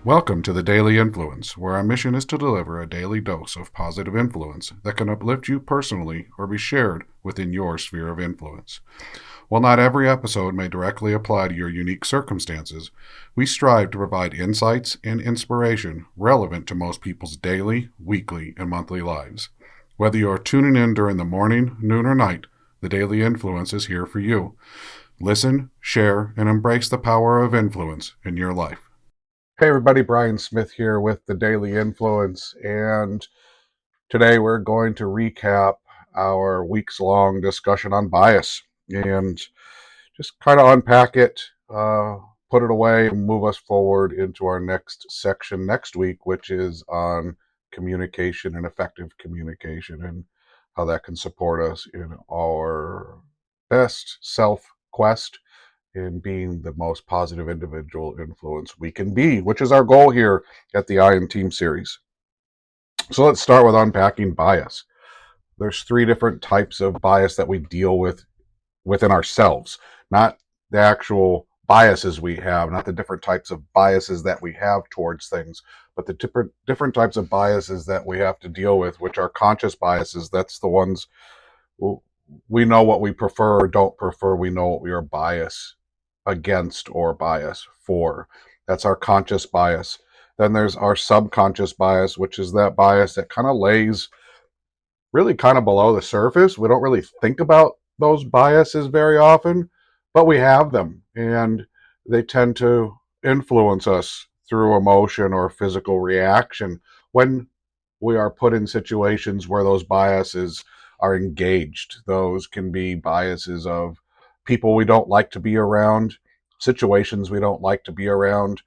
Welcome to the Daily Influence, where our mission is to deliver a daily dose of positive influence that can uplift you personally or be shared within your sphere of influence. While not every episode may directly apply to your unique circumstances, we strive to provide insights and inspiration relevant to most people's daily, weekly, and monthly lives. Whether you are tuning in during the morning, noon, or night, the Daily Influence is here for you. Listen, share, and embrace the power of influence in your life. Hey everybody, Brian Smith here with the Daily Influence, and today we're going to recap our weeks-long discussion on bias and just kind of unpack it, put it away, and move us forward into our next section next week, which is on communication and effective communication and how that can support us in our best self-quest in being the most positive individual influence we can be, which is our goal here at the I Am Team series. So let's start with unpacking bias. There's three different types of bias that we deal with within ourselves, not the actual biases we have, not the different types of biases that we have towards things, but the different types of biases that we have to deal with, which are conscious biases. That's the ones we know what we prefer or don't prefer. We know what we are biased against or bias for. That's our conscious bias. Then there's our subconscious bias, which is that bias that kind of lays really kind of below the surface. We don't really think about those biases very often, but we have them, and they tend to influence us through emotion or physical reaction when we are put in situations where those biases are engaged. Those can be biases of people we don't like to be around, situations we don't like to be around,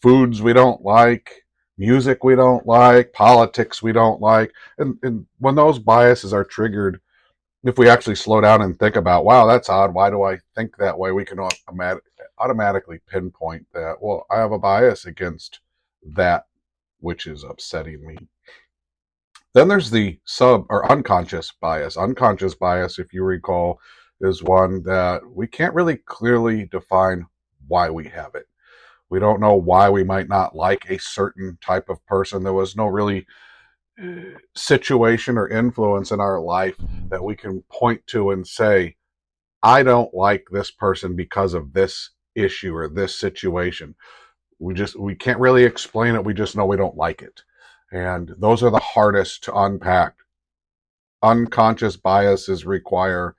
foods we don't like, music we don't like, politics we don't like. And when those biases are triggered, if we actually slow down and think about, wow, that's odd, why do I think that way? We can automatically pinpoint that, well, I have a bias against that which is upsetting me. Then there's the sub or unconscious bias. Unconscious bias, if you recall, is one that we can't really clearly define why we have it. We don't know why we might not like a certain type of person. There was no really situation or influence in our life that we can point to and say, I don't like this person because of this issue or this situation. We can't really explain it. We just know we don't like it. And those are the hardest to unpack. Unconscious biases require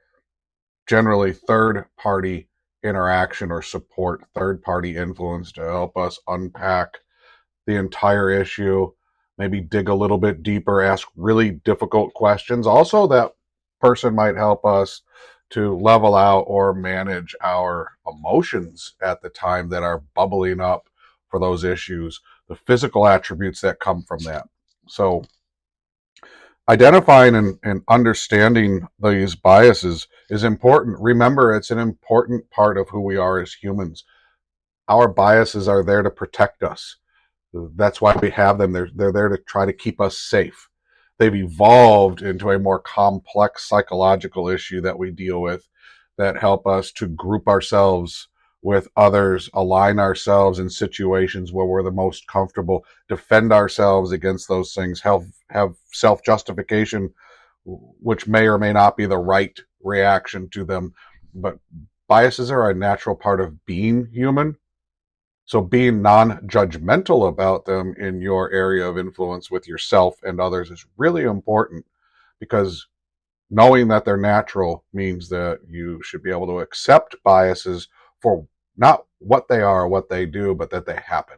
generally third-party interaction or support, third-party influence to help us unpack the entire issue, maybe dig a little bit deeper, ask really difficult questions. Also, that person might help us to level out or manage our emotions at the time that are bubbling up for those issues, the physical attributes that come from that. So identifying and understanding these biases is important. Remember, it's an important part of who we are as humans. Our biases are there to protect us. That's why we have them. They're there to try to keep us safe. They've evolved into a more complex psychological issue that we deal with that help us to group ourselves with others, align ourselves in situations where we're the most comfortable, defend ourselves against those things, have self-justification, which may or may not be the right reaction to them. But biases are a natural part of being human. So being non-judgmental about them in your area of influence with yourself and others is really important, because knowing that they're natural means that you should be able to accept biases for not what they are or what they do, but that they happen,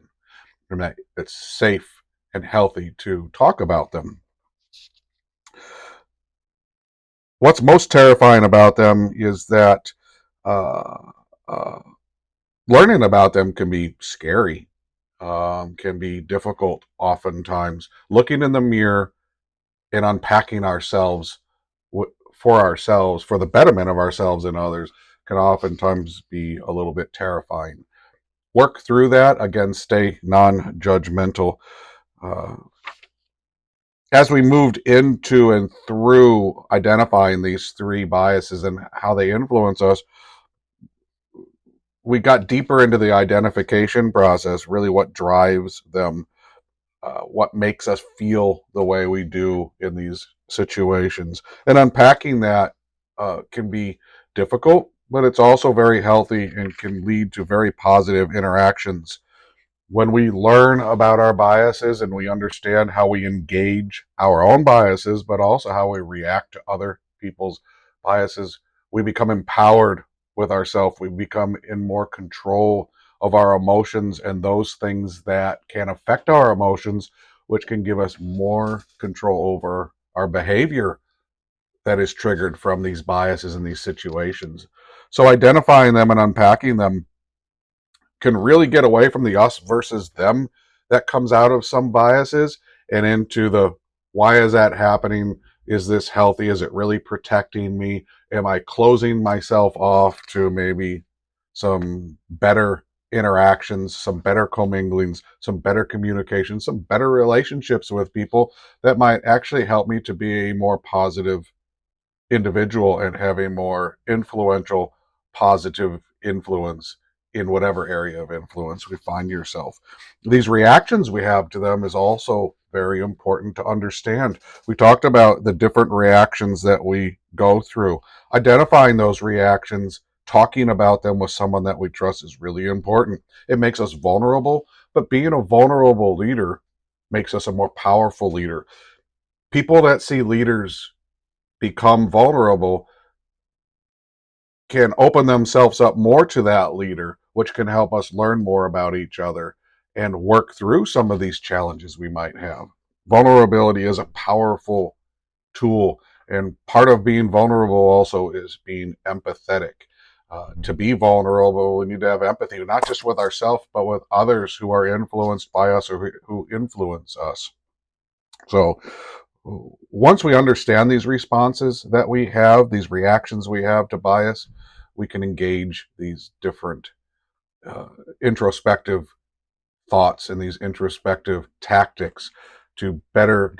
and that it's safe and healthy to talk about them. What's most terrifying about them is that uh, uh, learning about them can be scary, can be difficult oftentimes. Looking in the mirror and unpacking ourselves for ourselves, for the betterment of ourselves and others, can oftentimes be a little bit terrifying. Work through that. Again, stay non-judgmental. As we moved into and through identifying these three biases and how they influence us, we got deeper into the identification process, really what drives them, what makes us feel the way we do in these situations. And unpacking that can be difficult, but it's also very healthy and can lead to very positive interactions. When we learn about our biases and we understand how we engage our own biases, but also how we react to other people's biases, we become empowered with ourselves. We become in more control of our emotions and those things that can affect our emotions, which can give us more control over our behavior that is triggered from these biases in these situations. So identifying them and unpacking them can really get away from the us versus them that comes out of some biases and into the why is that happening? Is this healthy? Is it really protecting me? Am I closing myself off to maybe some better interactions, some better comminglings, some better communication, some better relationships with people that might actually help me to be a more positive individual and have a more influential, positive influence in whatever area of influence we find yourself. These reactions we have to them is also very important to understand. We talked about the different reactions that we go through. Identifying those reactions, talking about them with someone that we trust is really important. It makes us vulnerable, but being a vulnerable leader makes us a more powerful leader. People that see leaders become vulnerable can open themselves up more to that leader, which can help us learn more about each other and work through some of these challenges we might have. Vulnerability is a powerful tool, and part of being vulnerable also is being empathetic. To be vulnerable, we need to have empathy, not just with ourselves, but with others who are influenced by us or who influence us. So once we understand these responses that we have, these reactions we have to bias, we can engage these different uh, introspective thoughts and these introspective tactics to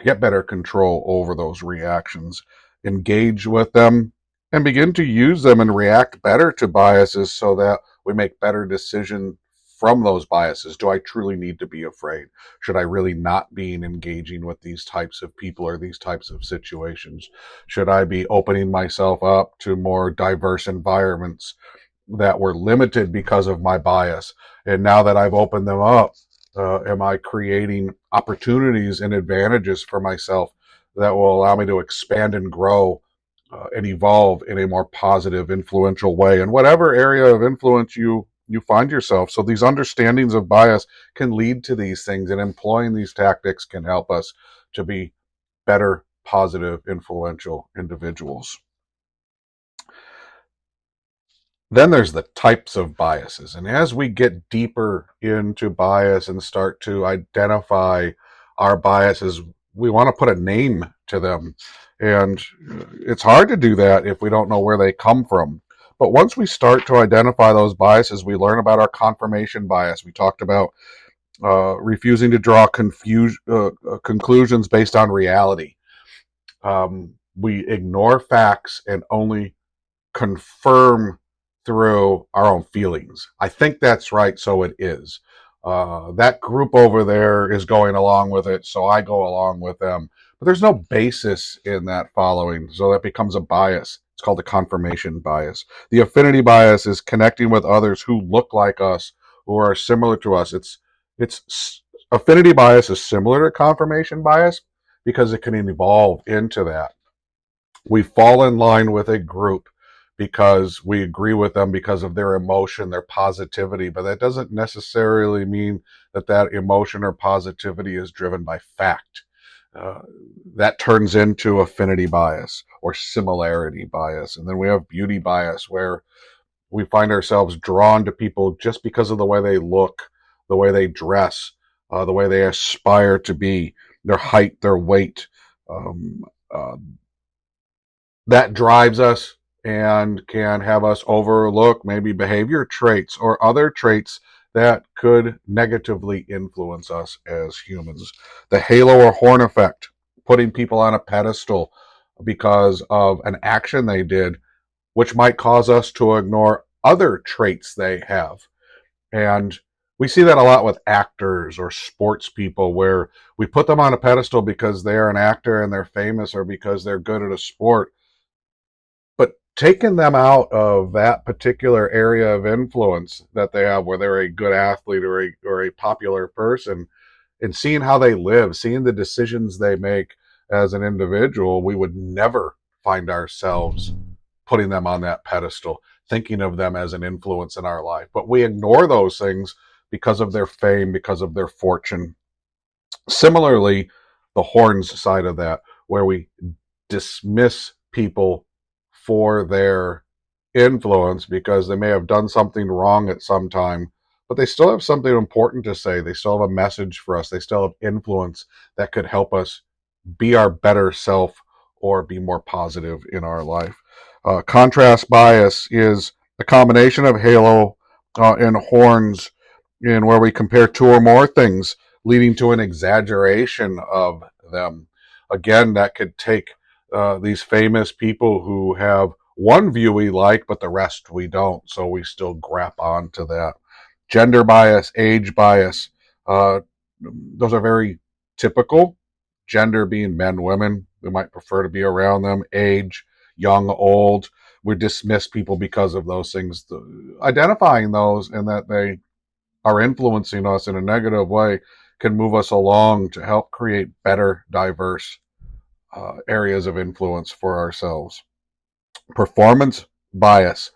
get better control over those reactions, engage with them, and begin to use them and react better to biases so that we make better decisions from those biases. Do I truly need to be afraid? Should I really not be engaging with these types of people or these types of situations? Should I be opening myself up to more diverse environments that were limited because of my bias? And now that I've opened them up, am I creating opportunities and advantages for myself that will allow me to expand and grow and evolve in a more positive, influential way in whatever area of influence you find yourself? So these understandings of bias can lead to these things, and employing these tactics can help us to be better, positive, influential individuals. Then there's the types of biases. And as we get deeper into bias and start to identify our biases, we want to put a name to them. And it's hard to do that if we don't know where they come from. But once we start to identify those biases, we learn about our confirmation bias. We talked about refusing to draw conclusions based on reality. We ignore facts and only confirm through our own feelings. I think that's right, so it is. That group over there is going along with it, so I go along with them. But there's no basis in that following, so that becomes a bias. It's called a confirmation bias. The affinity bias is connecting with others who look like us, who are similar to us. It's affinity bias is similar to confirmation bias because it can evolve into that. We fall in line with a group because we agree with them because of their emotion, their positivity, but that doesn't necessarily mean that that emotion or positivity is driven by fact. Uh, that turns into affinity bias or similarity bias. And then we have beauty bias, where we find ourselves drawn to people just because of the way they look, the way they dress, the way they aspire to be, their height, their weight. Um, uh, that drives us and can have us overlook maybe behavior traits or other traits that could negatively influence us as humans. The halo or horn effect, putting people on a pedestal because of an action they did, which might cause us to ignore other traits they have. And we see that a lot with actors or sports people where we put them on a pedestal because they're an actor and they're famous or because they're good at a sport. But taking them out of that particular area of influence that they have, where they're a good athlete or a popular person, and seeing how they live, seeing the decisions they make as an individual, we would never find ourselves putting them on that pedestal, thinking of them as an influence in our life. But we ignore those things because of their fame, because of their fortune. Similarly, the horns side of that, where we dismiss people for their influence because they may have done something wrong at some time, but they still have something important to say. They still have a message for us. They still have influence that could help us be our better self or be more positive in our life. Contrast bias is a combination of halo and horns, in where we compare two or more things, leading to an exaggeration of them. Again, that could take these famous people who have one view we like, but the rest we don't, so we still grab on to that. Gender bias, age bias, those are very typical. Gender being men, women, we might prefer to be around them. Age, young, old, we dismiss people because of those things. Identifying those and that they are influencing us in a negative way can move us along to help create better, diverse areas of influence for ourselves. Performance bias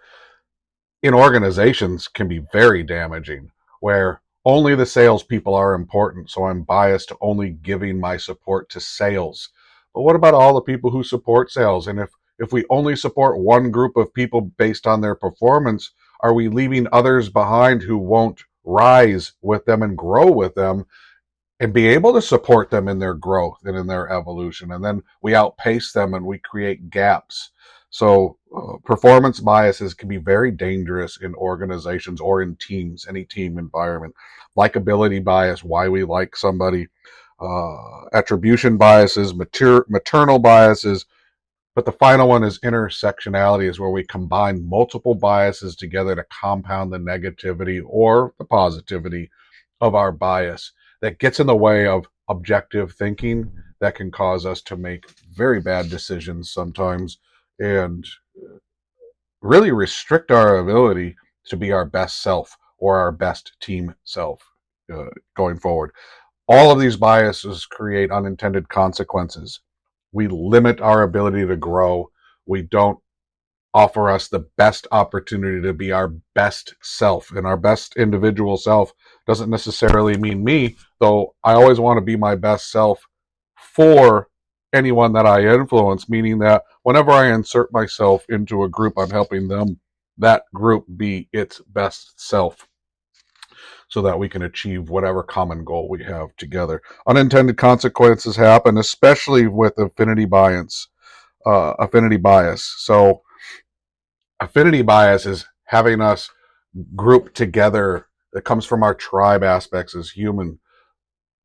in organizations can be very damaging, where only the salespeople are important, so I'm biased to only giving my support to sales. But what about all the people who support sales? And if we only support one group of people based on their performance, are we leaving others behind who won't rise with them and grow with them and be able to support them in their growth and in their evolution? And then we outpace them and we create gaps. So performance biases can be very dangerous in organizations or in teams, any team environment. Likability bias, why we like somebody, attribution biases, maternal biases, but the final one is intersectionality, is where we combine multiple biases together to compound the negativity or the positivity of our bias that gets in the way of objective thinking, that can cause us to make very bad decisions sometimes and really restrict our ability to be our best self or our best team self going forward. All of these biases create unintended consequences. We limit our ability to grow. We don't offer us the best opportunity to be our best self. And our best individual self doesn't necessarily mean me, though I always want to be my best self for anyone that I influence, meaning that whenever I insert myself into a group, I'm helping them, that group, be its best self, so that we can achieve whatever common goal we have together. Unintended consequences happen, especially with affinity bias. So affinity bias is having us group together. That comes from our tribe aspects as human,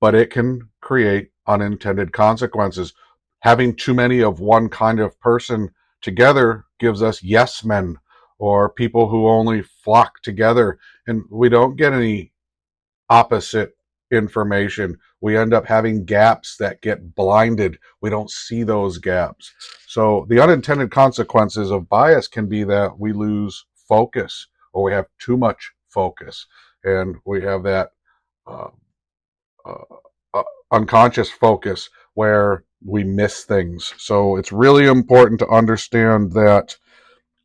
but it can create unintended consequences. Having too many of one kind of person together gives us yes men, or people who only flock together, and we don't get any opposite information. We end up having gaps that get blinded. We don't see those gaps. So the unintended consequences of bias can be that we lose focus, or we have too much focus, and we have that uh, uh, unconscious focus where we miss things. So it's really important to understand that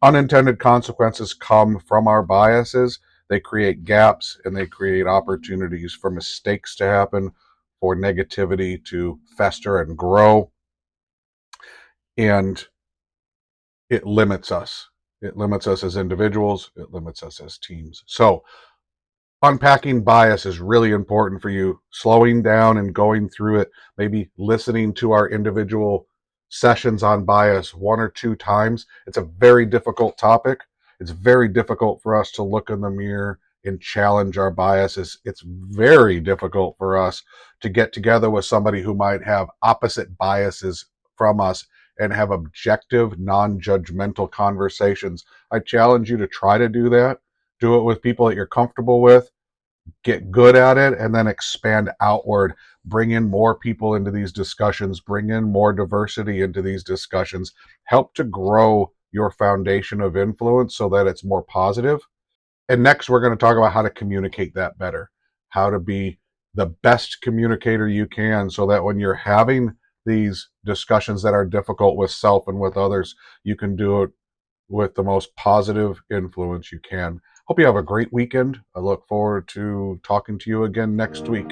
unintended consequences come from our biases. They create gaps and they create opportunities for mistakes to happen, for negativity to fester and grow, and it limits us. It limits us as individuals, it limits us as teams. So unpacking bias is really important for you. Slowing down and going through it, maybe listening to our individual sessions on bias one or two times. It's a very difficult topic. It's very difficult for us to look in the mirror and challenge our biases. It's very difficult for us to get together with somebody who might have opposite biases from us and have objective, non-judgmental conversations. I challenge you to try to do that. Do it with people that you're comfortable with, get good at it, and then expand outward. Bring in more people into these discussions, bring in more diversity into these discussions, help to grow your foundation of influence so that it's more positive. And next, we're going to talk about how to communicate that better, how to be the best communicator you can so that when you're having these discussions that are difficult with self and with others, you can do it with the most positive influence you can. Hope you have a great weekend. I look forward to talking to you again next week.